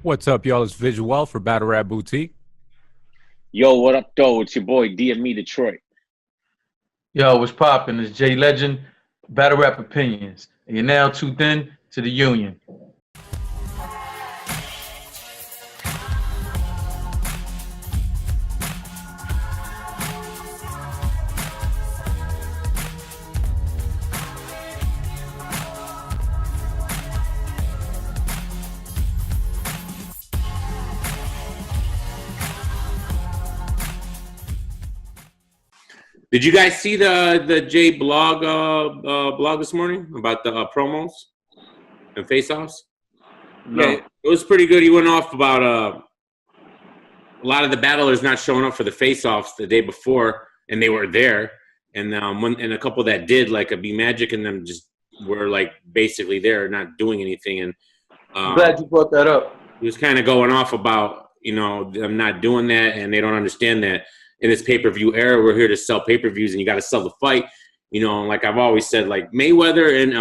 What's up, y'all? It's Visual for Battle Rap Boutique. Yo, what up, though? It's your boy DME Detroit. Yo, what's poppin'? It's Jay Legend, Battle Rap Opinions. And you're now tuned in to the Union. Did you guys see the Jay blog this morning about the promos and face-offs? No. Yeah, it was pretty good. He went off about a lot of the battlers not showing up for the face-offs the day before, and they were there. And and a couple that did, like a B Magic, and them just were like basically there, not doing anything. And I'm glad you brought that up. he was kind of going off about them not doing that, and they don't understand that. In this pay-per-view era, we're here to sell pay-per-views, and you got to sell the fight. Like I've always said, like Mayweather and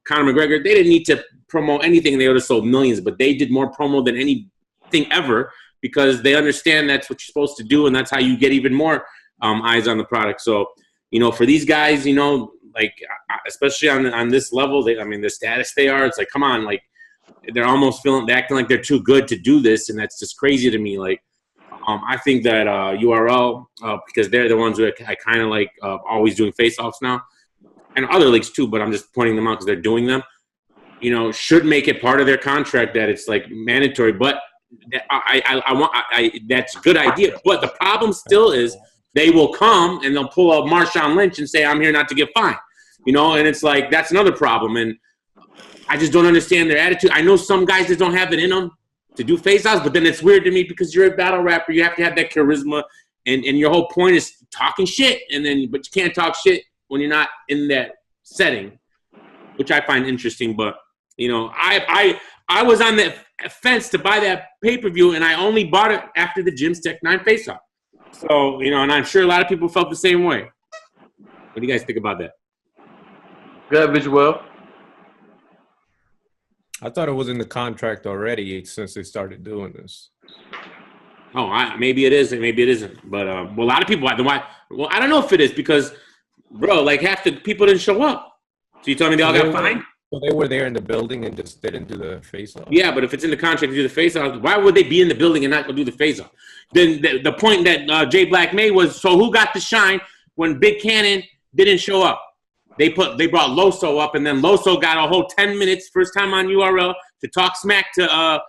Conor McGregor, they didn't need to promote anything. They would have sold millions, but they did more promo than anything ever because they understand that's what you're supposed to do, and that's how you get even more eyes on the product. So, for these guys, like especially on this level, the status they are, it's like, come on, like they're almost acting like they're too good to do this, and that's just crazy to me. Like. I think that URL, because they're the ones who I kind of like always doing face-offs now, and other leagues too, but I'm just pointing them out because they're doing them, should make it part of their contract that it's like mandatory. But that's a good idea. But the problem still is they will come and they'll pull up Marshawn Lynch and say, I'm here not to get fined, and it's like that's another problem. And I just don't understand their attitude. I know some guys that don't have it in them to do face-offs, but then it's weird to me because you're a battle rapper. You have to have that charisma, and your whole point is talking shit, but you can't talk shit when you're not in that setting, which I find interesting. But I was on the fence to buy that pay-per-view, and I only bought it after the Jim's Tech 9 face-off. So and I'm sure a lot of people felt the same way. What do you guys think about that? Good, Visual. I thought it was in the contract already since they started doing this. Oh, maybe it is and maybe it isn't. But a lot of people, why? Well, I don't know if it is because, bro, like half the people didn't show up. So you telling me they all got fined? So they were there in the building and just didn't do the face-off. Yeah, but if it's in the contract to do the face-off, why would they be in the building and not go do the face-off? Then the point that Jay Black made was, so who got the shine when Big Cannon didn't show up? They brought Loso up, and then Loso got a whole 10 minutes, first time on URL, to talk smack to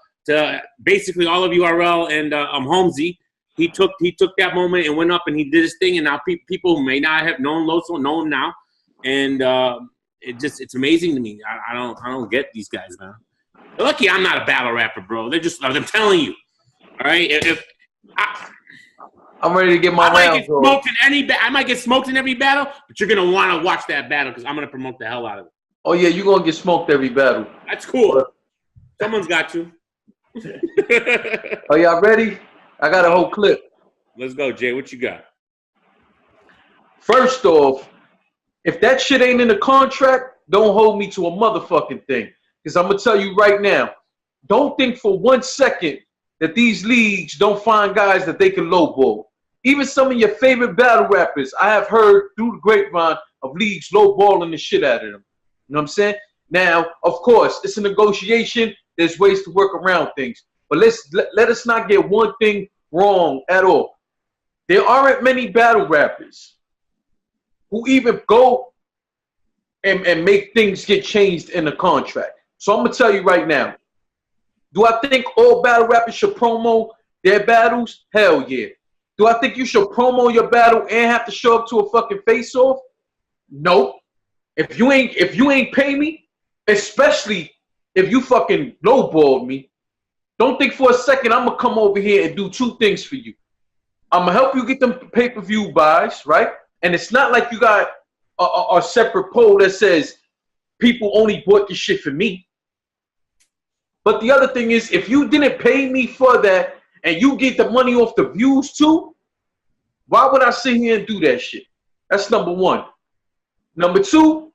basically all of URL and Holmesy. He took that moment and went up and he did his thing, and now people who may not have known Loso know him now, and it's amazing to me. I don't get these guys, man. They're lucky I'm not a battle rapper, bro. I'm telling you, all right. I'm ready to get my rounds. I might get smoked in every battle, but you're gonna want to watch that battle because I'm gonna promote the hell out of it. Oh yeah, you're gonna get smoked every battle. That's cool. Someone's got to. Are y'all ready? I got a whole clip. Let's go, Jay. What you got? First off, if that shit ain't in the contract, don't hold me to a motherfucking thing. Because I'm gonna tell you right now, don't think for 1 second that these leagues don't find guys that they can lowball. Even some of your favorite battle rappers, I have heard through the grapevine of leagues lowballing the shit out of them. You know what I'm saying? Now, of course, it's a negotiation. There's ways to work around things. But let us not get one thing wrong at all. There aren't many battle rappers who even go and make things get changed in the contract. So I'm going to tell you right now, do I think all battle rappers should promo their battles? Hell yeah. Do I think you should promo your battle and have to show up to a fucking face-off? Nope. If you ain't pay me, especially if you fucking lowballed me, don't think for a second I'm gonna come over here and do two things for you. I'm gonna help you get them pay-per-view buys, right? And it's not like you got a separate poll that says people only bought this shit for me. But the other thing is, if you didn't pay me for that and you get the money off the views too, why would I sit here and do that shit? That's number one. Number two,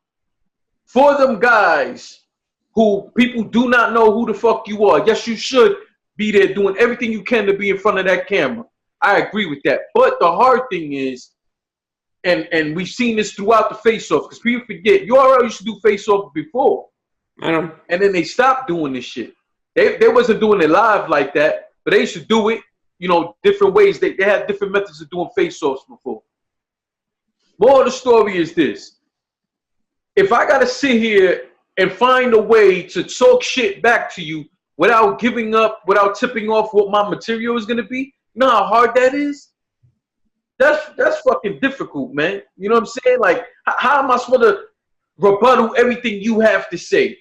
for them guys who people do not know who the fuck you are. Yes, you should be there doing everything you can to be in front of that camera. I agree with that. But the hard thing is, and we've seen this throughout the face-off, because people forget, URL used to do face-off before. I know. And then they stopped doing this shit. They wasn't doing it live like that, but they used to do it, you know, different ways. They had different methods of doing face-offs before. More of the story is this. If I got to sit here and find a way to talk shit back to you without giving up, without tipping off what my material is going to be, you know how hard that is? That's fucking difficult, man. You know what I'm saying? Like, how am I supposed to rebuttal everything you have to say?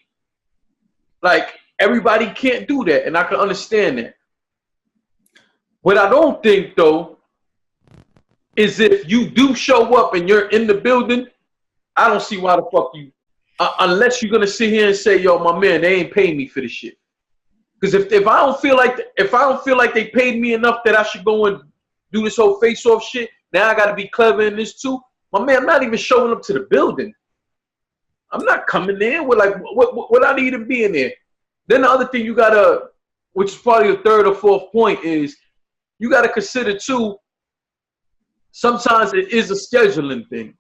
Like, everybody can't do that, and I can understand that. What I don't think, though, is if you do show up and you're in the building, I don't see why the fuck you, unless you're gonna sit here and say, yo, my man, they ain't paying me for this shit. Because if I don't feel like they paid me enough that I should go and do this whole face-off shit, now I gotta be clever in this too. My man, I'm not even showing up to the building. I'm not coming there with like what I need to be in there. Then the other thing you gotta, which is probably the third or fourth point, is you gotta consider too, sometimes it is a scheduling thing.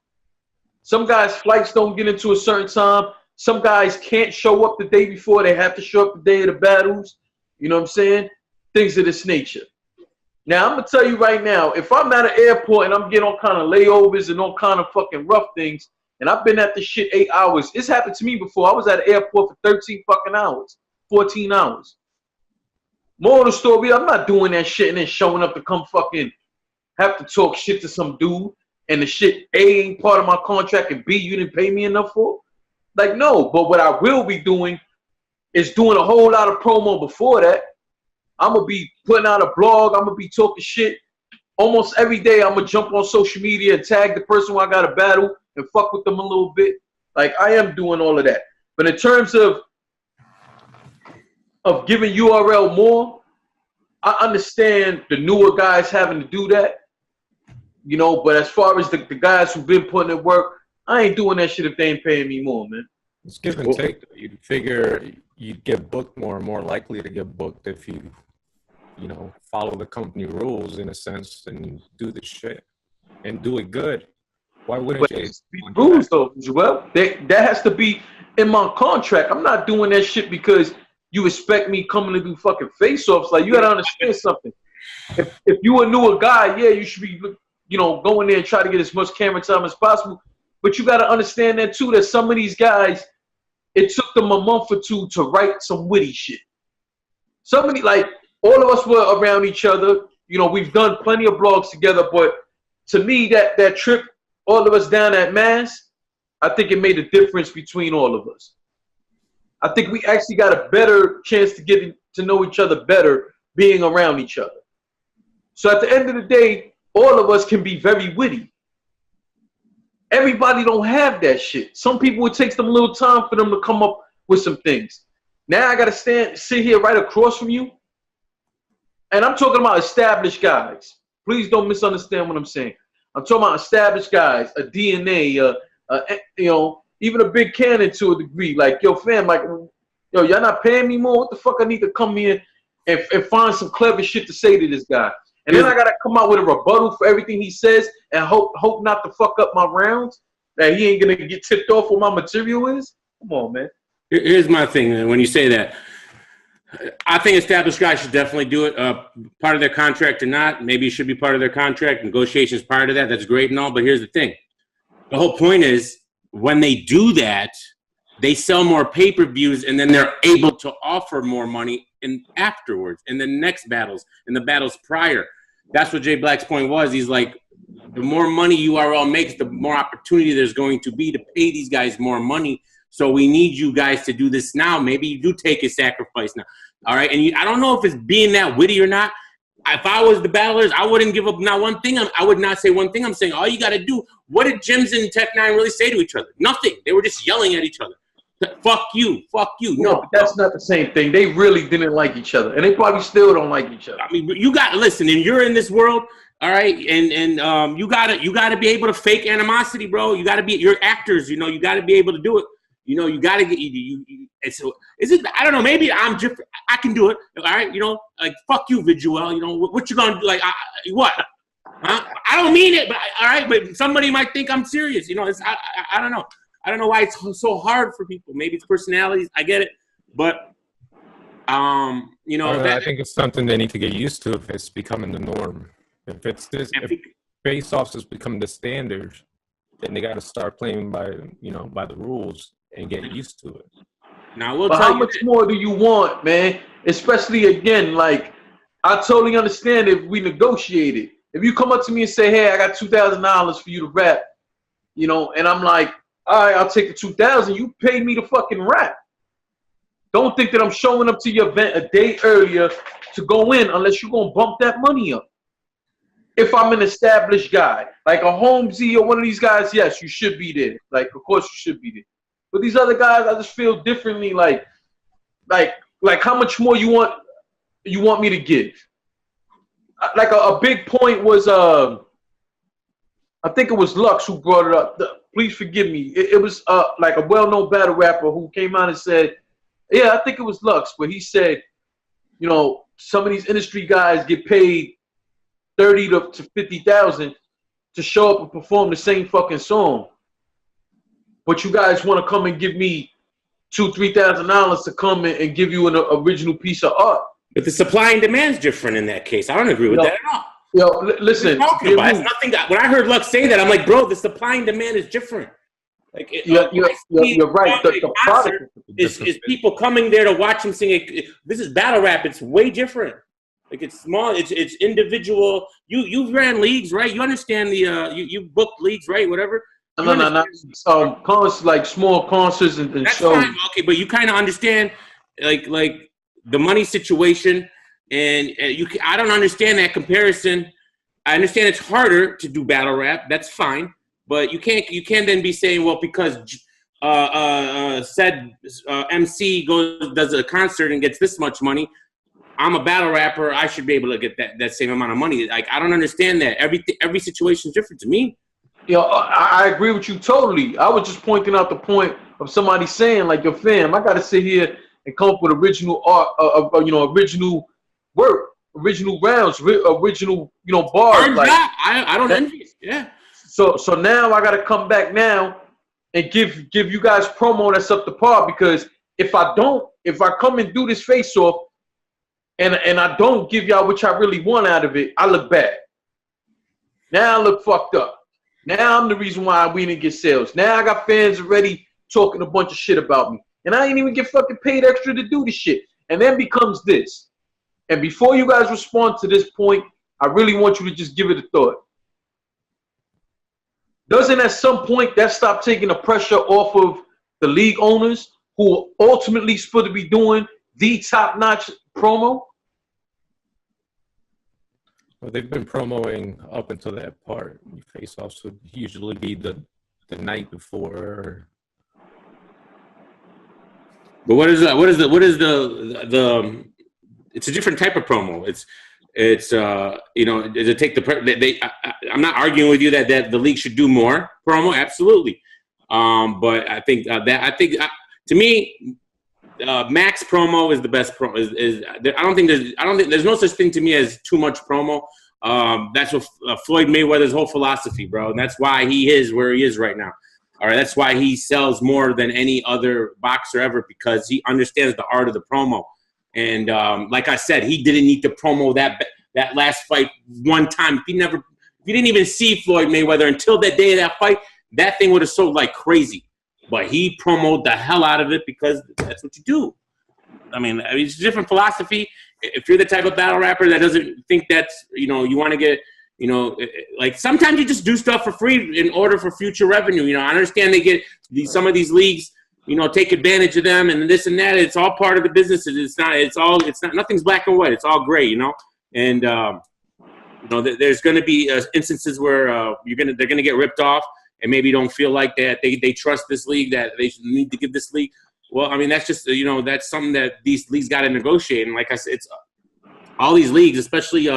Some guys' flights don't get into a certain time. Some guys can't show up the day before. They have to show up the day of the battles. You know what I'm saying? Things of this nature. Now, I'm going to tell you right now, if I'm at an airport and I'm getting all kind of layovers and all kind of fucking rough things, and I've been at this shit 8 hours, it's happened to me before. I was at an airport for 13 fucking hours, 14 hours. More of the story, I'm not doing that shit and then showing up to come fucking have to talk shit to some dude, and the shit A ain't part of my contract and B you didn't pay me enough for. Like, no. But what I will be doing is doing a whole lot of promo before that. I'm gonna be putting out a blog. I'm gonna be talking shit almost every day. I'm gonna jump on social media and tag the person who I got to battle and fuck with them a little bit. Like, I am doing all of that. But in terms of giving URL more, I understand the newer guys having to do that. You know, but as far as the guys who've been putting in work, I ain't doing that shit if they ain't paying me more, man. It's give and take. You'd figure you'd get booked more and more likely to get booked if you know, follow the company rules in a sense and do the shit and do it good. Why wouldn't you? Rules though, Joel. That has to be in my contract. I'm not doing that shit because you expect me coming to do fucking face-offs. Like, you gotta understand something. If you a newer guy, yeah, you should be, you know, go in there and try to get as much camera time as possible. But you got to understand that, too, that some of these guys, it took them a month or two to write some witty shit. Somebody, like, all of us were around each other. You know, we've done plenty of blogs together. But to me, that trip, all of us down at Mass, I think it made a difference between all of us. I think we actually got a better chance to get to know each other better being around each other. So at the end of the day, all of us can be very witty. Everybody don't have that shit. Some people, it takes them a little time for them to come up with some things. Now I got to sit here right across from you. And I'm talking about established guys. Please don't misunderstand what I'm saying. I'm talking about established guys, a DNA, you know, even a big cannon to a degree. Like, yo, fam, like, yo, y'all not paying me more? What the fuck I need to come here and find some clever shit to say to this guy? And then I gotta come out with a rebuttal for everything he says and hope not to fuck up my rounds, that he ain't gonna get tipped off what my material is. Come on, man. Here's my thing. When you say that, I think established guys should definitely do it. Part of their contract or not, maybe it should be part of their contract. Negotiations prior to that, that's great and all. But here's the thing: the whole point is when they do that, they sell more pay-per-views, and then they're able to offer more money in afterwards, in the next battles, in the battles prior. That's what Jay Black's point was. He's like, the more money URL makes, the more opportunity there's going to be to pay these guys more money. So we need you guys to do this now. Maybe you do take a sacrifice now. All right? And I don't know if it's being that witty or not. If I was the battlers, I wouldn't give up not one thing. I would not say one thing. I'm saying all you got to do. What did Jims and Tech 9 really say to each other? Nothing. They were just yelling at each other. Fuck you. Fuck you. No, but that's not the same thing. They really didn't like each other. And they probably still don't like each other. I mean, you got to listen, and you're in this world, all right? And you gotta be able to fake animosity, bro. You gotta be, you're actors, you know, you gotta be able to do it. you got to get it's is it? I don't know. Maybe I'm different. I can do it. All right, like fuck you, Viduel. What you gonna do? Like what? Huh? I don't mean it, but all right. But somebody might think I'm serious. I don't know. I don't know why it's so hard for people. Maybe it's personalities. I get it, but I think it's something they need to get used to if it's becoming the norm. If it's this, if face-offs has become the standard, then they got to start playing by the rules and get used to it. Now, we'll but tell how much more do you want, man? Especially again, like I totally understand if we negotiate it. If you come up to me and say, "Hey, I got $2,000 for you to rap," and I'm like, "All right, I'll take the 2,000. You paid me to fucking rap." Don't think that I'm showing up to your event a day earlier to go in unless you're gonna bump that money up. If I'm an established guy, like a Holmesy or one of these guys, yes, you should be there. Like, of course you should be there. But these other guys, I just feel differently. Like how much more you want me to give? Like a big point was, I think it was Lux who brought it up. Please forgive me. It was like a well-known battle rapper who came out and said, yeah, I think it was Lux, but he said, some of these industry guys get paid $30,000 to $50,000 to show up and perform the same fucking song. But you guys want to come and give me $2,000-$3,000 to come in and give you an original piece of art. But the supply and demand is different in that case. I don't agree with that at all. Listen. Talking about? It's nothing. When I heard Lux say that, I'm like, bro, the supply and demand is different. Like you're right. The product is people coming there to watch him sing. This is battle rap. It's way different. Like it's small. It's individual. You ran leagues, right? You understand you booked leagues, right? Whatever. No. Concerts, like small concerts and that's shows. Fine. Okay, but you kind of understand like the money situation, and I don't understand that comparison. I understand it's harder to do battle rap. That's fine. But you can't then be saying, well, because said MC does a concert and gets this much money, I'm a battle rapper, I should be able to get that same amount of money. Like, I don't understand that. Every situation is different to me. I agree with you totally. I was just pointing out the point of somebody saying, like, yo, fam, I got to sit here and come up with original art, original work, original rounds, original, bars. Like, I don't envy it. Yeah. So now I gotta come back now and give you guys promo that's up to par, because if I come and do this face off and I don't give y'all what I really want out of it, I look bad. Now I look fucked up. Now I'm the reason why we didn't get sales. Now I got fans already talking a bunch of shit about me. And I ain't even get fucking paid extra to do this shit. And then becomes this. And before you guys respond to this point, I really want you to just give it a thought. Doesn't at some point that stop taking the pressure off of the league owners who are ultimately supposed to be doing the top-notch promo? Well, they've been promoting up until that part. Face-offs would usually be the night before. But what is the? It's a different type of promo. It's does it take I'm not arguing with you that the league should do more promo, absolutely. But I think to me, max promo is the best promo. I don't think there's no such thing to me as too much promo. That's what Floyd Mayweather's whole philosophy, bro. And that's why he is where he is right now. All right, that's why he sells more than any other boxer ever, because he understands the art of the promo. And like I said, he didn't need to promo that last fight one time. If you didn't even see Floyd Mayweather until that day of that fight, that thing would have sold like crazy. But he promoted the hell out of it because that's what you do. I mean, it's a different philosophy. If you're the type of battle rapper that doesn't think that's, you want to get, like sometimes you just do stuff for free in order for future revenue. I understand they get some of these leagues, take advantage of them and this and that. It's all part of the business. It's not, nothing's black and white. It's all gray, and, there's going to be instances where they're going to get ripped off and maybe don't feel like that they trust this league, that they need to give this league. Well, I mean, that's just, that's something that these leagues got to negotiate. And like I said, it's all these leagues, especially,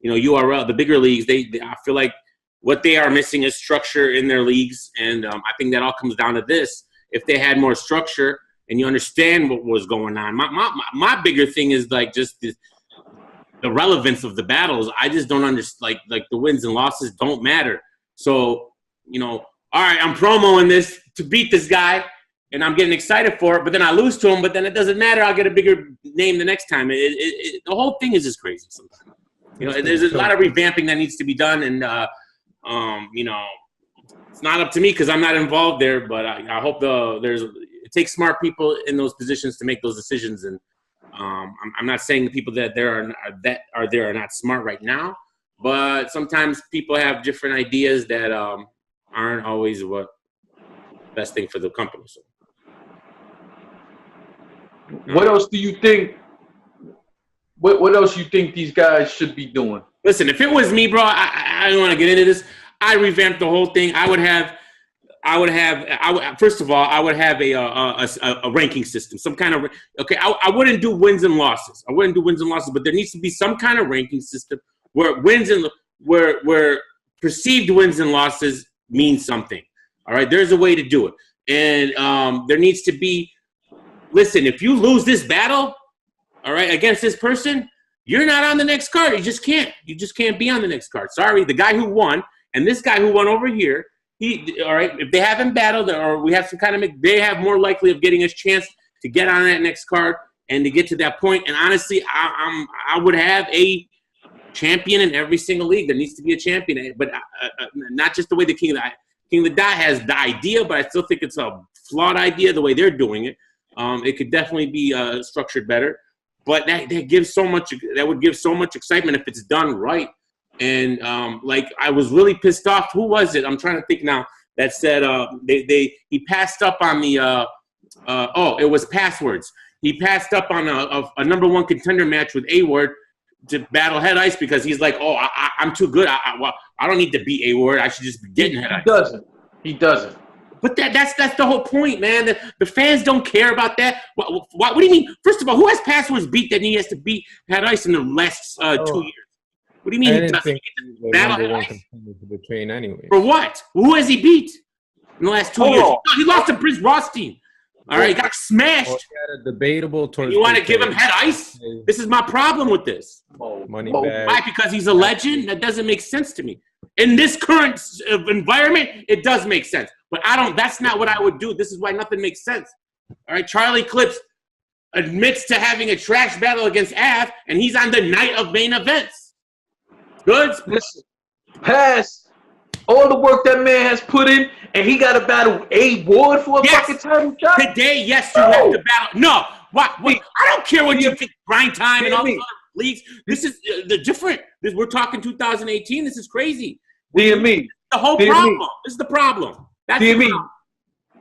URL, the bigger leagues, I feel like what they are missing is structure in their leagues. And I think that all comes down to this. if they had more structure and you understand what was going on. My bigger thing is like just the relevance of the battles. I just don't understand. Like the wins and losses don't matter. So, you know, all right, I'm promoing this to beat this guy, and I'm getting excited for it, but then I lose to him, but then it doesn't matter. I'll get a bigger name the next time. The whole thing is just crazy sometimes. You know, there's a lot of revamping that needs to be done, and, you know, it's not up to me because I'm not involved there, but I hope it takes smart people in those positions to make those decisions. And I'm not saying the people that are there are not smart right now, but sometimes people have different ideas that aren't always what best thing for the company. So. What else do you think? What else you think these guys should be doing? Listen, if it was me, bro, I don't want to get into this. I revamped the whole thing. I would have first of all, I would have a ranking system, some kind of. Okay, I wouldn't do wins and losses. But there needs to be some kind of ranking system where where perceived wins and losses mean something. All right, there's a way to do it, and there needs to be. Listen, if you lose this battle, all right, against this person, you're not on the next card. You just can't. You just can't be on the next card. Sorry, the guy who won and this guy who won over here. All right, if they haven't battled or we have some kind of, they have more likely of getting a chance to get on that next card and to get to that point. And honestly, I would have a champion in every single league. There needs to be a champion, but not just the way the King of the Dot has the idea, but I still think it's a flawed idea the way they're doing it. It could definitely be structured better, but that gives so much. That would give so much excitement if it's done right. And like I was really pissed off. Who was it? I'm trying to think now. That said he passed up on the it was Passwords. He passed up on a number one contender match with A-Ward to battle Head Ice because he's like, oh, I'm too good. I don't need to beat A-Ward. I should just be getting Head Ice. He doesn't. But that's the whole point, man. The fans don't care about that. What do you mean? First of all, who has Passwords beat that he has to beat Head Ice in the last 2 years? What do you mean? I didn't think he was the number one contender for the chain anyway. For what? Who has he beat in the last 2 years? No, he lost to Prince Rothstein. All right, he got smashed. Well, he had a debatable towards. You want to give him Head Ice? This is my problem with this. Money bag. Why? Because he's a legend? That doesn't make sense to me. In this current environment, it does make sense. But that's not what I would do. This is why nothing makes sense. All right, Charlie Clips admits to having a trash battle against Av, and he's on the night of main events. Good. Listen, Pass all the work that man has put in, and he got to battle A-Ward for a fucking title shot? Today, yes, you have to battle. No. What? I don't care what you think, grind time and all these other leagues. This is the different. We're talking 2018. This is crazy. DME. The whole problem. This is the problem. That's DME.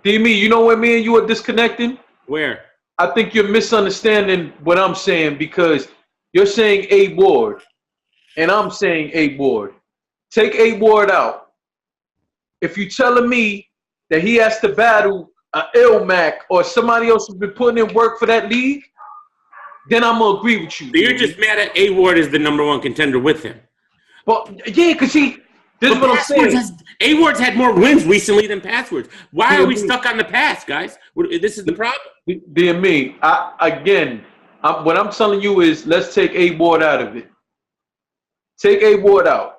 DME, you know where me and you are disconnecting? Where? I think you're misunderstanding what I'm saying because you're saying A-Ward. And I'm saying A-Ward. Take A-Ward out. If you're telling me that he has to battle an Ilmac or somebody else who's been putting in work for that league, then I'm going to agree with you. So you're just mad at A-Ward is the number one contender with him. Well, yeah, because this is what I'm saying. A-Ward's had more wins recently than Passwords. Why are we stuck on the past, guys? This is the problem. Dear me, what I'm telling you is let's take A-Ward out of it. Take A-Ward out.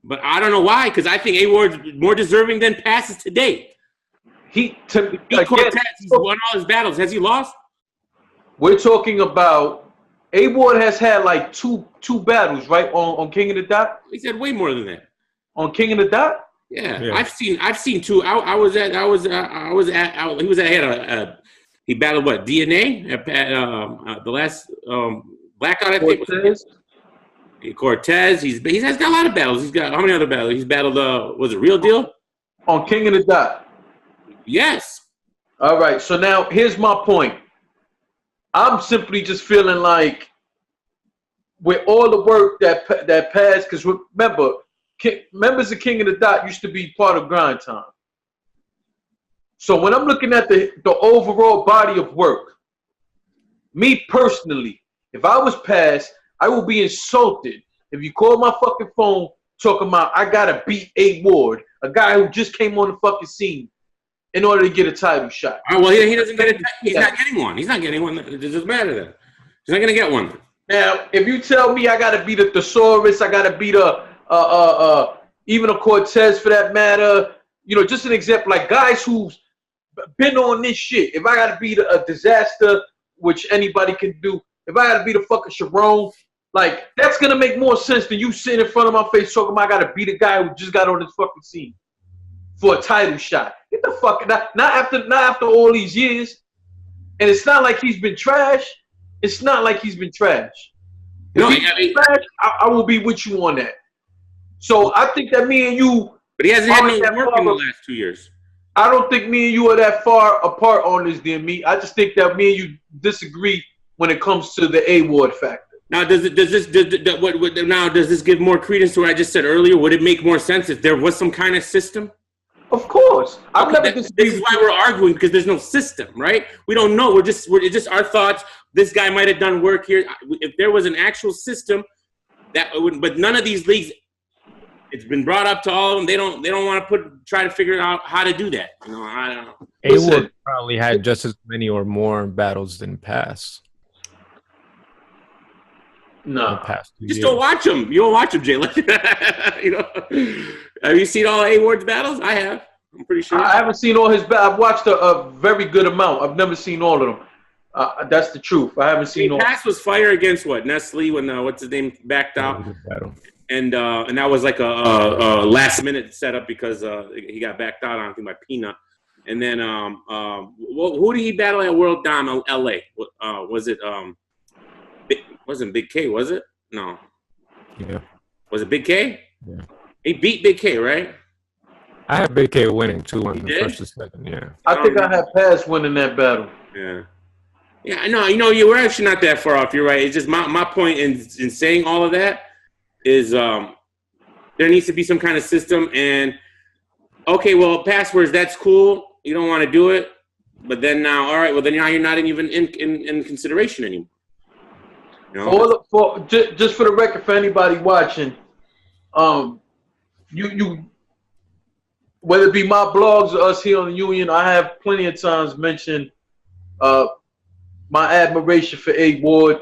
But I don't know why, because I think A-Ward's more deserving than Passes to date. Cortez, he's won all his battles. Has he lost? We're talking about A-Ward has had like two battles, right? On King of the Dot? He's had way more than that. On King of the Dot? Yeah. I've seen two. He battled what? DNA at the last Blackout, I think. Cortez. He's got a lot of battles. He's got how many other battles? He's battled. Was it Real Deal? On King of the Dot. Yes. All right. So now here's my point. I'm simply just feeling like with all the work that passed, because remember, members of King of the Dot used to be part of Grind Time. So when I'm looking at the overall body of work, me personally, if I was passed, I will be insulted if you call my fucking phone talking about I gotta beat A-Ward, a guy who just came on the fucking scene in order to get a title shot. All right, well, he doesn't get it. He's not getting one. He's not getting one. It doesn't matter then. He's not going to get one. Now, if you tell me I got to beat a Thesaurus, I got to beat even a Cortez for that matter, just an example, like guys who's been on this shit. If I got to beat a Disaster, which anybody can do, if I got to beat a fucking Sharon, like that's going to make more sense than you sitting in front of my face talking about I got to beat a guy who just got on this fucking scene for a title shot. Get the fuck not after all these years. And it's not like he's been trash. It's not like he's been trash. No, trash, I will be with you on that. So I think that me and you, but he hasn't had no work in the last 2 years. I don't think me and you are that far apart on this, dear me. I just think that me and you disagree when it comes to the A-Ward factor. Now, does this give more credence to what I just said earlier? Would it make more sense if there was some kind of system? Of course. This is why we're arguing, because there's no system, right? We don't know. It's just our thoughts. This guy might have done work here. If there was an actual system, but none of these leagues. It's been brought up to all of them. They don't want to try to figure out how to do that. I don't know. A-Ward probably had just as many or more battles than Pass. No. Just don't watch them. You don't watch them, Jalen. Have you seen all A-Ward's battles? I have. I'm pretty sure. I haven't seen all his battles. I've watched a very good amount. I've never seen all of them. That's the truth. I haven't seen all. Pass was fire against what? Nestle when what's his name backed out. And that was like a last minute setup because he got backed out on, I think, by Peanut. And then who did he battle at World Dom LA? Was it wasn't Big K, was it? No. Yeah. Was it Big K? Yeah. He beat Big K, right? I had Big K winning too on the first or second, yeah. I think I had Pass winning that battle. Yeah. Yeah, I know. We're actually not that far off. You're right. It's just my point in saying all of that is there needs to be some kind of system. And okay, well, passwords, that's cool. You don't want to do it, but then now, all right, well, then now you're not even in consideration anymore. Just for the record, for anybody watching, you whether it be my blogs or us here on the Union, I have plenty of times mentioned my admiration for A-Ward.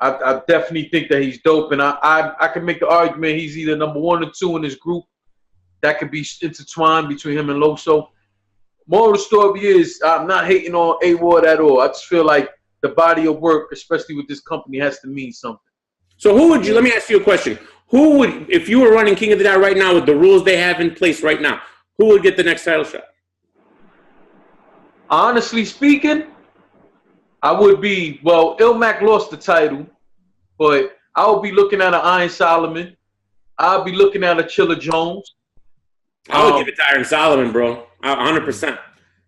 I definitely think that he's dope, and I can make the argument he's either number 1 or 2 in this group. That could be intertwined between him and Loso. Moral of the story is I'm not hating on A-Ward at all. I just feel like the body of work, especially with this company, has to mean something. So let me ask you a question. Who would, if you were running King of the Dot right now with the rules they have in place right now, who would get the next title shot? Honestly speaking, I would be, Ilmac lost the title, but I would be looking at an Iron Solomon. I'll be looking at a Chilla Jones. I would give it to Iron Solomon, bro. 100%.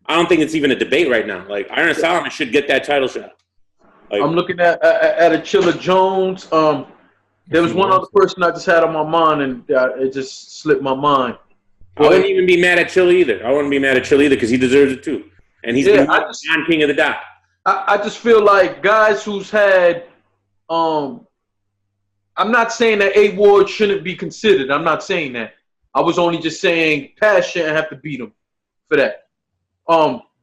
I don't think it's even a debate right now. Like, Iron Solomon should get that title shot. Like, I'm looking at a Chilla Jones. There was one other person I just had on my mind, and it just slipped my mind. I wouldn't even be mad at Chilla either. I wouldn't be mad at Chilla either because he deserves it too. And he's been on King of the Dot. I just feel like guys who's had I'm not saying that A-Ward shouldn't be considered. I'm not saying that. I was only just saying Pass shouldn't have to beat him for that.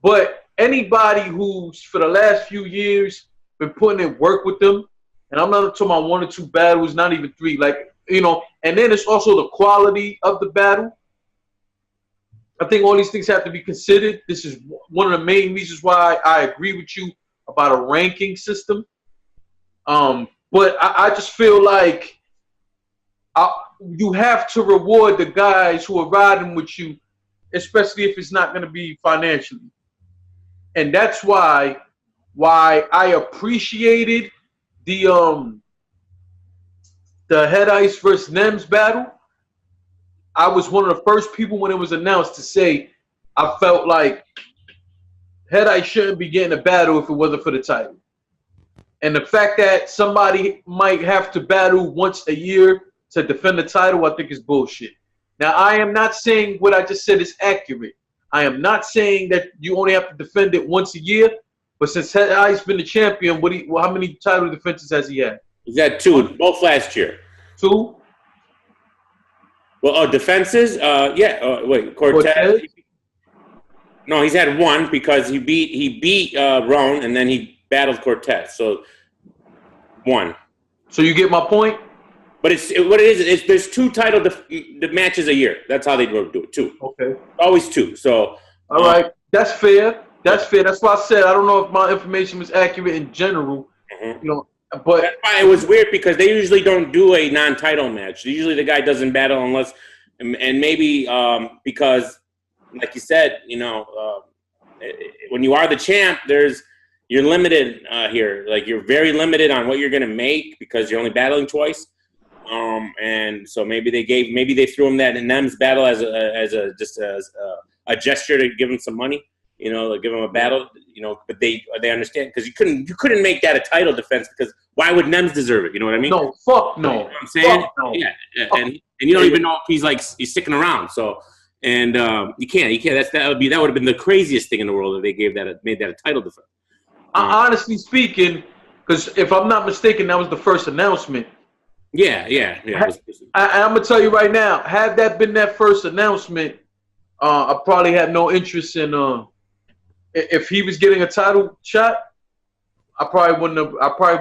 But anybody who's for the last few years been putting in work with them, and I'm not talking about 1 or 2 battles, not even 3, and then it's also the quality of the battle. I think all these things have to be considered. This is one of the main reasons why I agree with you about a ranking system. But I just feel like you have to reward the guys who are riding with you, especially if it's not going to be financially. And that's why I appreciated the Head Ice versus Nems battle. I was one of the first people when it was announced to say I felt like Head Ice shouldn't be getting a battle if it wasn't for the title. And the fact that somebody might have to battle once a year to defend the title, I think is bullshit. Now, I am not saying what I just said is accurate. I am not saying that you only have to defend it once a year. But since Head Ice been the champion, how many title defenses has he had? He's had 2, both last year. 2? Well, defenses? Wait, Cortez? No, he's had one because he beat Roan and then he battled Cortez. So one. So you get my point? But what it is there's two title matches a year. That's how they do it. Two. Okay. Always two. So all right, that's fair. That's fair. That's why I said I don't know if my information was accurate in general. Mm-hmm. You know, but that's why it was weird because they usually don't do a non-title match. Usually the guy doesn't battle unless, and maybe because, like you said, you know, when you are the champ, you're limited here. Like you're very limited on what you're gonna make because you're only battling twice. And so maybe they threw him that Nem's battle as a gesture to give him some money, you know, like give him a battle, you know. But they understand because you couldn't make that a title defense because why would Nems deserve it? You know what I mean? No, fuck no. You know what I'm saying? Fuck no. Yeah, and you don't even know if he's sticking around. So and you can't. That would have been the craziest thing in the world if they made that a title defense. Honestly speaking, because if I'm not mistaken, that was the first announcement. Yeah. I'm gonna tell you right now, had that been that first announcement, I probably had no interest in. If he was getting a title shot, I probably would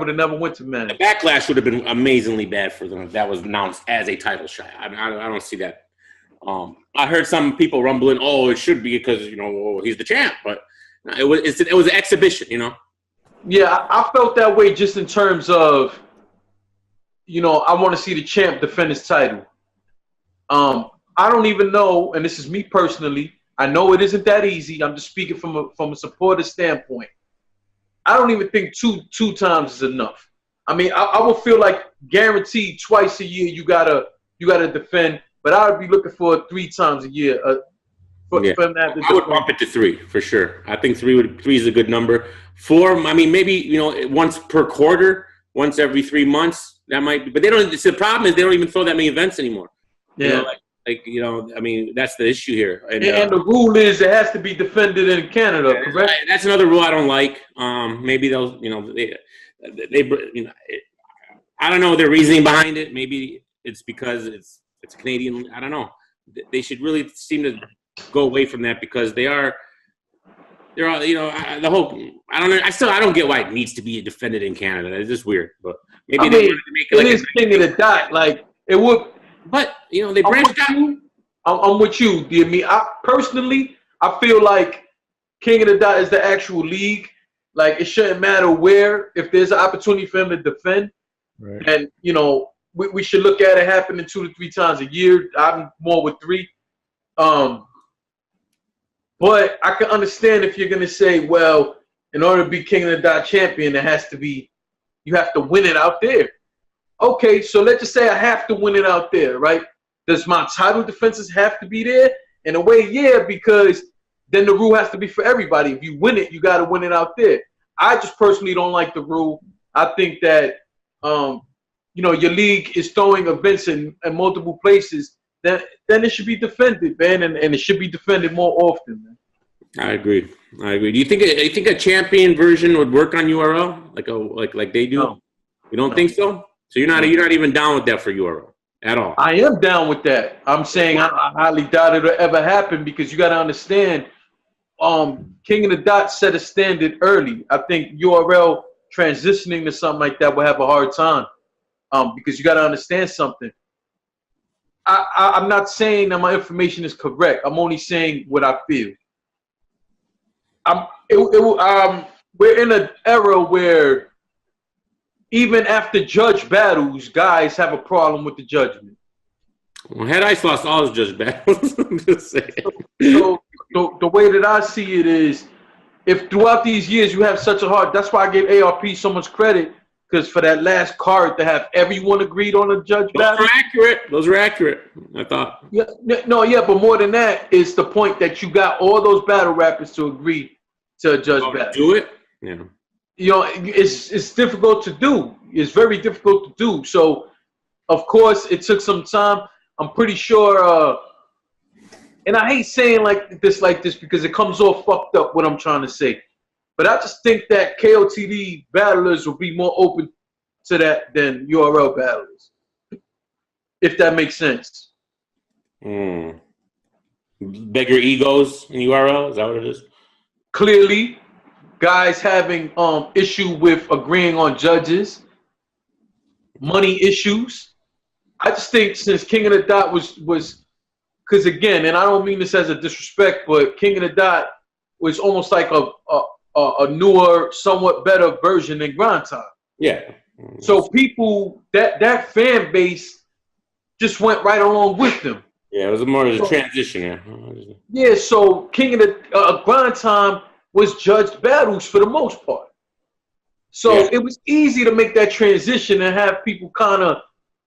have never went to man. The backlash would have been amazingly bad for them if that was announced as a title shot. I don't see that. I heard some people rumbling, "Oh, it should be because you know he's the champ," but it was an exhibition, you know. Yeah, I felt that way just in terms of, you know, I want to see the champ defend his title. I don't even know, and this is me personally. I know it isn't that easy. I'm just speaking from a supporter standpoint. I don't even think two times is enough. I mean, I would feel like guaranteed twice a year you gotta defend, but I would be looking for 3 times a year. I would bump it to 3 for sure. I think 3 is a good number. 4, I mean, maybe you know once per quarter, once every 3 months. That might be, but they don't. The problem is they don't even throw that many events anymore. Yeah. You know, like you know, I mean, that's the issue here. And the rule is it has to be defended in Canada, correct? That's another rule I don't like. Maybe they'll, you know, they you know, I don't know their reasoning behind it. Maybe it's because it's a Canadian. I don't know. They should really seem to go away from that because they're all, you know, the whole. I don't know. I don't get why it needs to be defended in Canada. It's just weird, but maybe they wanted to make it like it is King of the Dot. Like it would. But you know, they branched out. I'm with you, dear me. I feel like King of the Dot is the actual league. Like it shouldn't matter where. If there's an opportunity for him to defend, right. And you know, we should look at it happening 2 to 3 times a year. I'm more with 3. But I can understand if you're gonna say, well, in order to be King of the Dot champion, you have to win it out there. Okay, so let's just say I have to win it out there, right? Does my title defenses have to be there? In a way, yeah, because then the rule has to be for everybody. If you win it, you got to win it out there. I just personally don't like the rule. I think that, you know, your league is throwing events in multiple places. Then it should be defended, man, and it should be defended more often, man. I agree. Do you think a champion version would work on URL like they do? No. You don't think so? So you're not even down with that for URL at all? I am down with that. I'm saying I highly doubt it'll ever happen because you got to understand, King of the Dot set a standard early. I think URL transitioning to something like that will have a hard time because you got to understand something. I'm not saying that my information is correct. I'm only saying what I feel. We're in an era where even after judge battles, guys have a problem with the judgment. Well, Head Ice lost all his judge battles. I'm just saying. So the way that I see it is, if throughout these years you have such a hard, that's why I gave ARP so much credit, because for that last card to have everyone agreed on a judge battle. Those were accurate, I thought. Yeah, but more than that is the point that you got all those battle rappers to agree to a judge battle. Do it? Yeah. You know, it's difficult to do. It's very difficult to do. So, of course, it took some time. I'm pretty sure, and I hate saying like this because it comes off fucked up what I'm trying to say. But I just think that KOTD battlers will be more open to that than URL battlers, if that makes sense. Bigger egos in URL? Is that what it is? Clearly, guys having issue with agreeing on judges, money issues. I just think since King of the Dot was because again, and I don't mean this as a disrespect, but King of the Dot was almost like a newer, somewhat better version than Grind Time. Yeah. So people that fan base just went right along with them. Yeah, it was more of a transition there. Yeah, so King of the Grind Time was judged battles for the most part. So it was easy to make that transition and have people kind of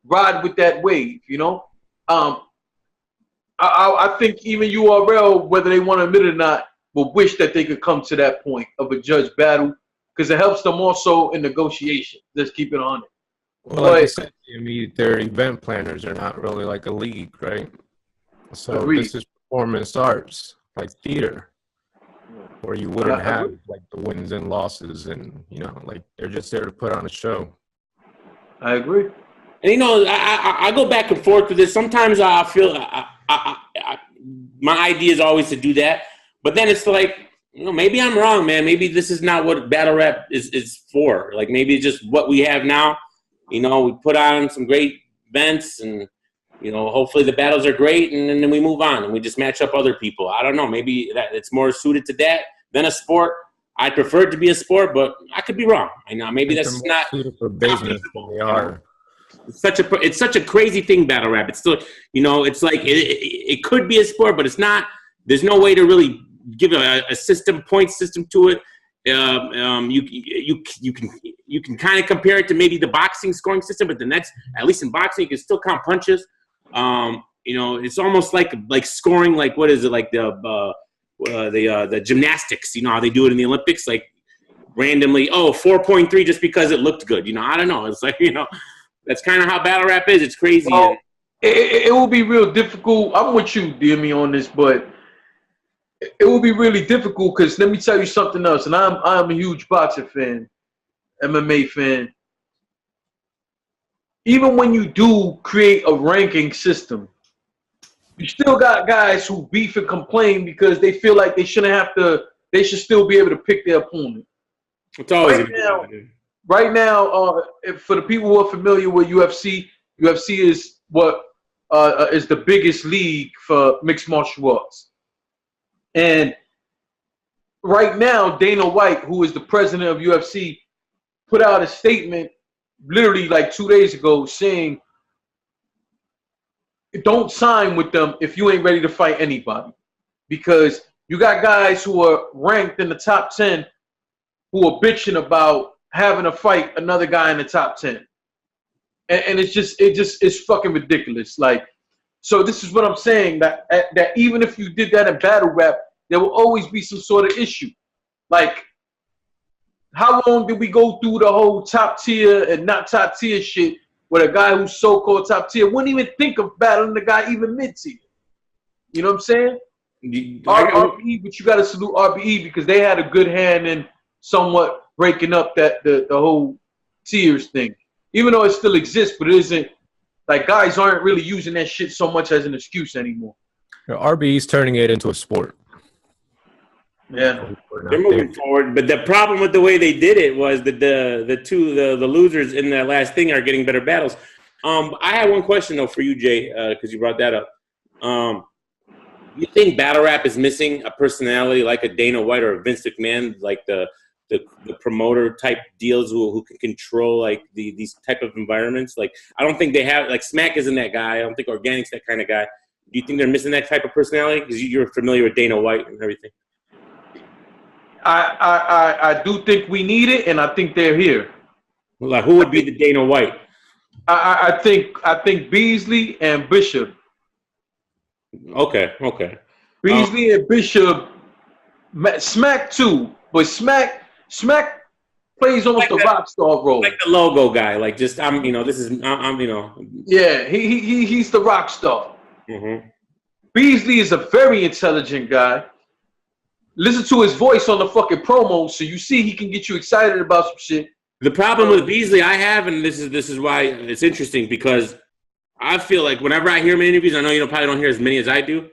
ride with that wave, you know? I think even URL, whether they want to admit it or not, will wish that they could come to that point of a judge battle because it helps them also in negotiation. Let's keep it on it. Well, like you said, I mean, their event planners are not really like a league, right? So this is performance arts, like theater, where you wouldn't have like the wins and losses, and you know, like they're just there to put on a show. I agree. And you know, I go back and forth with this. Sometimes I feel my idea is always to do that, but then it's like, you know, maybe I'm wrong, man. Maybe this is not what battle rap is for. Like maybe it's just what we have now. You know, we put on some great events, and you know, hopefully the battles are great, and then we move on and we just match up other people. I don't know. Maybe that it's more suited to that than a sport. I prefer it to be a sport, but I could be wrong. I know maybe that's not suited for business than they are. It's such a crazy thing, battle rap. It's still, you know, it's like it could be a sport, but it's not. There's no way to really give a point system to it. You can kind of compare it to maybe the boxing scoring system, but then that's, at least in boxing, you can still count punches. You know, it's almost like scoring, like what is it, like the gymnastics? You know how they do it in the Olympics, like randomly, 4.3 just because it looked good. You know, I don't know. It's like, you know, that's kind of how battle rap is. It's crazy. Well, it will be real difficult. I'm with you, DME, on this, but it will be really difficult because let me tell you something else. And I'm a huge boxing fan, MMA fan. Even when you do create a ranking system, you still got guys who beef and complain because they feel like they shouldn't have to. They should still be able to pick their opponent. It's always right now, for the people who are familiar with UFC, UFC is what is the biggest league for mixed martial arts. And right now, Dana White, who is the president of UFC, put out a statement literally like 2 days ago saying, don't sign with them if you ain't ready to fight anybody. Because you got guys who are ranked in the top 10 who are bitching about having to fight another guy in the top 10. And it's fucking ridiculous. Like, so this is what I'm saying, that even if you did that in battle rap, there will always be some sort of issue. Like, how long did we go through the whole top tier and not top tier shit with a guy who's so-called top tier wouldn't even think of battling the guy even mid-tier? You know what I'm saying? RBE, but you got to salute RBE because they had a good hand in somewhat breaking up that the whole tiers thing. Even though it still exists, but it isn't, like, guys aren't really using that shit so much as an excuse anymore. RBE's turning it into a sport. Yeah, they're moving forward, but the problem with the way they did it was that the losers in that last thing are getting better battles. I had one question though for you, Jay, because you brought that up. You think battle rap is missing a personality like a Dana White or a Vince McMahon, like the promoter type deals who can control like these type of environments? Like, I don't think they have, like, Smack isn't that guy. I don't think Organic's that kind of guy. Do you think they're missing that type of personality? Because you're familiar with Dana White and everything. I do think we need it, and I think they're here. Like, who would be the Dana White? I think Beasley and Bishop. Okay. Beasley and Bishop, Smack too, but Smack plays almost like a rock star role, like the logo guy. Like, just I'm. Yeah, he's the rock star. Mm-hmm. Beasley is a very intelligent guy. Listen to his voice on the fucking promo, so you see he can get you excited about some shit. The problem with Beasley I have, and this is why it's interesting, because I feel like whenever I hear him in interviews, I know you probably don't hear as many as I do.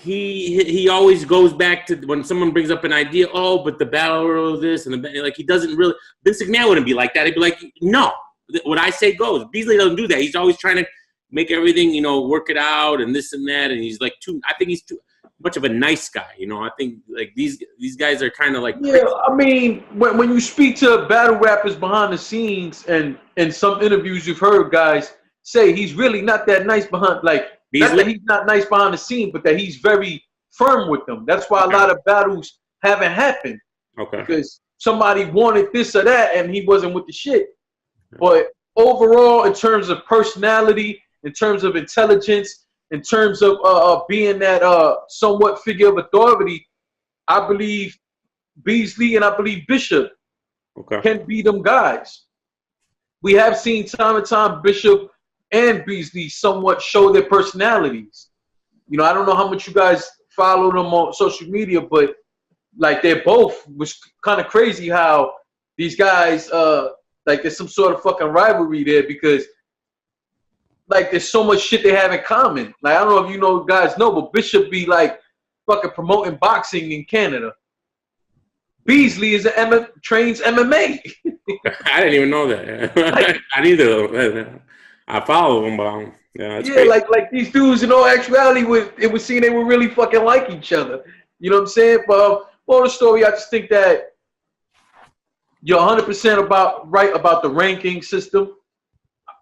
he always goes back to when someone brings up an idea. Oh, but the battle royal this and like he doesn't really. Vince McMahon wouldn't be like that. He'd be like, no, what I say goes. Beasley doesn't do that. He's always trying to make everything, work it out and this and that. And he's like I think he's too much of a nice guy. I think like these guys are kind of like. Yeah, I mean, when you speak to battle rappers behind the scenes, and in some interviews you've heard guys say he's really not that nice behind, like. Not that he's not nice behind the scene, but that he's very firm with them. That's why a lot of battles haven't happened. Okay. Because somebody wanted this or that, and he wasn't with the shit. But overall, in terms of personality, in terms of intelligence, in terms of being that somewhat figure of authority, I believe Beasley and I believe Bishop can be them guys. We have seen time and time Bishop and Beasley somewhat show their personalities. I don't know how much you guys follow them on social media, but like they're both was kind of crazy how these guys like there's some sort of fucking rivalry there because like there's so much shit they have in common. Like I don't know if you guys know, but Bishop be like fucking promoting boxing in Canada. Beasley is trains MMA. I didn't even know that. I neither. I follow them, but yeah, like these dudes in all actuality, it was seen they were really fucking like each other. You know what I'm saying? But for the story, I just think that you're 100% right about the ranking system.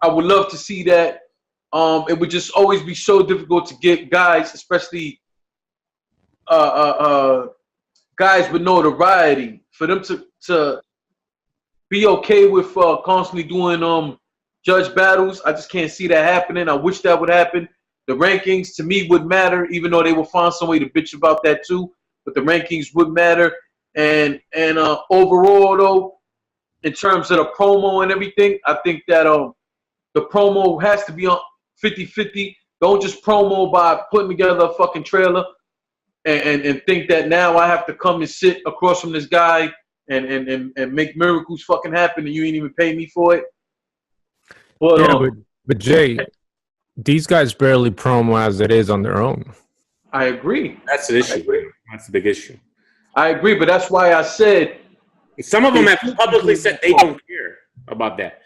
I would love to see that. It would just always be so difficult to get guys, especially guys with notoriety, for them to be okay with constantly doing judge battles. I just can't see that happening. I wish that would happen. The rankings to me would matter, even though they will find some way to bitch about that too. But the rankings would matter. And overall though, in terms of the promo and everything, I think that the promo has to be on 50-50. Don't just promo by putting together a fucking trailer and think that now I have to come and sit across from this guy and make miracles fucking happen and you ain't even pay me for it. But Jay, these guys barely promo as it is on their own. I agree. That's an issue. That's a big issue. I agree, but that's why I said some of them have publicly said they don't care about that.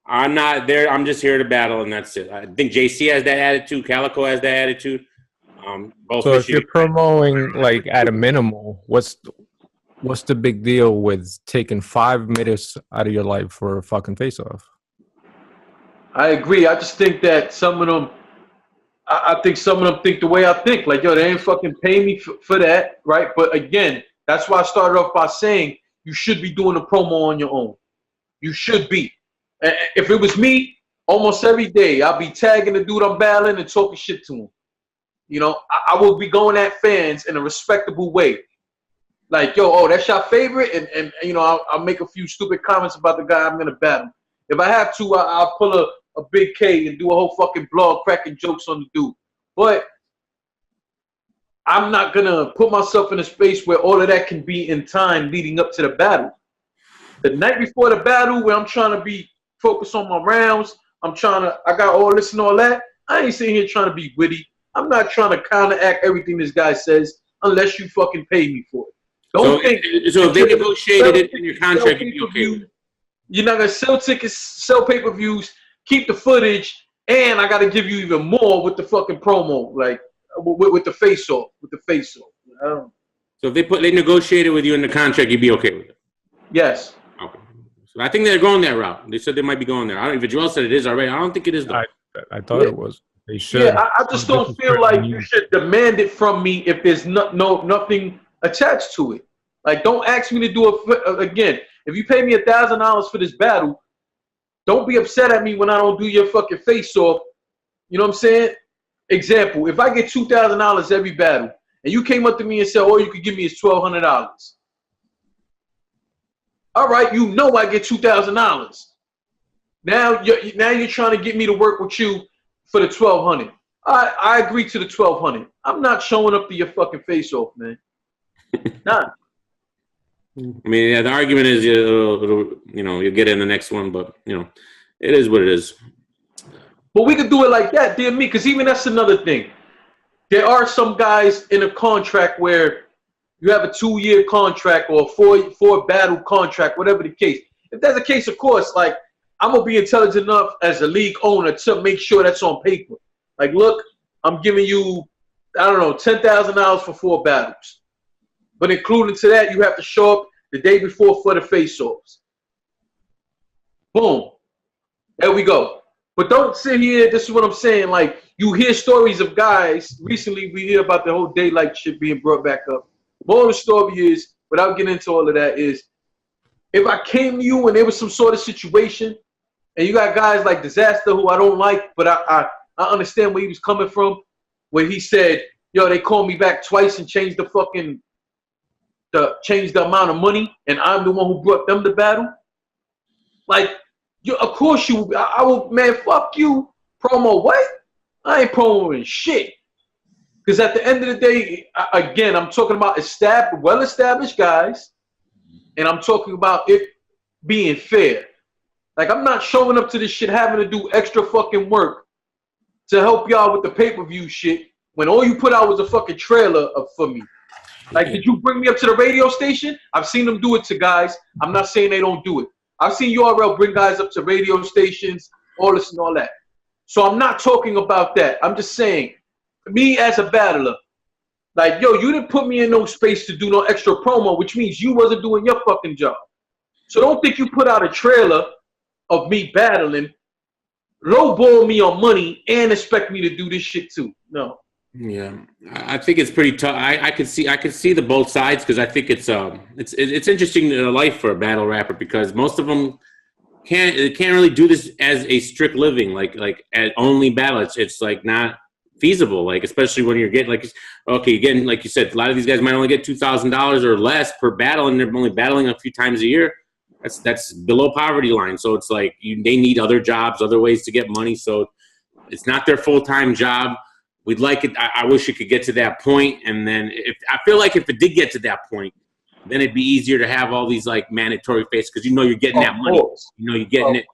I'm not there. I'm just here to battle, and that's it. I think JC has that attitude. Calico has that attitude. So if you're promoting like at a minimal, what's the big deal with taking 5 minutes out of your life for a fucking face-off? I agree. I just think that some of them, I think some of them think the way I think. Like, yo, they ain't fucking pay me for that, right? But again, that's why I started off by saying you should be doing a promo on your own. You should be. If it was me, almost every day, I'll be tagging the dude I'm battling and talking shit to him. I will be going at fans in a respectable way. Like, yo, that's your favorite? And I'll make a few stupid comments about the guy I'm going to battle. If I have to, I'll pull a big K and do a whole fucking blog cracking jokes on the dude. But I'm not going to put myself in a space where all of that can be in time leading up to the battle. The night before the battle, where I'm trying to be focused on my rounds, I got all this and all that, I ain't sitting here trying to be witty. I'm not trying to counteract everything this guy says unless you fucking pay me for it. So if they negotiated it in your contract, you'd be okay with it. You're not going to sell tickets, sell pay-per-views, keep the footage, and I got to give you even more with the fucking promo, like with the face-off. So if they negotiated with you in the contract, you'd be okay with it? Yes. Okay. So I think they're going that route. They said they might be going there. I don't know if Joel said it is already. I don't think it is though. I thought it was. They should. Yeah, I just don't feel like you should demand it from me if there's nothing attached to it. Like, don't ask me to do it again. If you pay me $1,000 for this battle, don't be upset at me when I don't do your fucking face off. You know what I'm saying? Example, if I get $2,000 every battle, and you came up to me and said, all you could give me is $1,200. All right, I get $2,000. Now you're trying to get me to work with you for the $1,200. I agree to the $1,200. I'm not showing up to your fucking face off, man. Nah. I mean, yeah, the argument is you'll get in the next one, but it is what it is. But we could do it like that, dear me, because even that's another thing. there are some guys in a contract where you have a 2-year contract or a four battle contract, whatever the case. If that's the case, of course, like, I'm going to be intelligent enough as a league owner to make sure that's on paper. Like, look, I'm giving you, I don't know, $10,000 for 4 battles. But including to that, you have to show up the day before for the face-offs. Boom. There we go. But don't sit here, this is what I'm saying, like, you hear stories of guys, recently we hear about the whole daylight shit being brought back up. More of the story is, without getting into all of that, is if I came to you and there was some sort of situation, and you got guys like Disaster who I don't like, but I understand where he was coming from, where he said, yo, they called me back twice and changed the fucking, changed the amount of money, and I'm the one who brought them to battle. Like, of course you, I will, man, fuck you, promo what? I ain't promoting shit. Because at the end of the day, again, I'm talking about well-established guys, and I'm talking about it being fair. Like, I'm not showing up to this shit having to do extra fucking work to help y'all with the pay-per-view shit when all you put out was a fucking trailer for me. Like, did you bring me up to the radio station? I've seen them do it to guys. I'm not saying they don't do it. I've seen URL bring guys up to radio stations, all this and all that. So I'm not talking about that. I'm just saying, me as a battler, like, yo, you didn't put me in no space to do no extra promo, which means you wasn't doing your fucking job. So don't think you put out a trailer of me battling, lowball me on money, and expect me to do this shit too. No. Yeah, I think it's pretty tough. I could see the both sides, because I think it's interesting life for a battle rapper, because most of them can't really do this as a strict living, like at only battle. It's like not feasible, like, especially when you're getting, like, okay, again, like you said, a lot of these guys might only get $2,000 or less per battle, and they're only battling a few times a year. That's below poverty line. So it's like they need other jobs, other ways to get money. So it's not their full-time job. We'd like it. I wish it could get to that point. And then I feel like if it did get to that point, then it'd be easier to have all these like mandatory faces, because you're getting that money. You're getting it.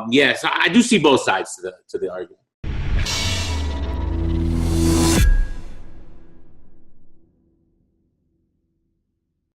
Yeah, so I do see both sides to the argument.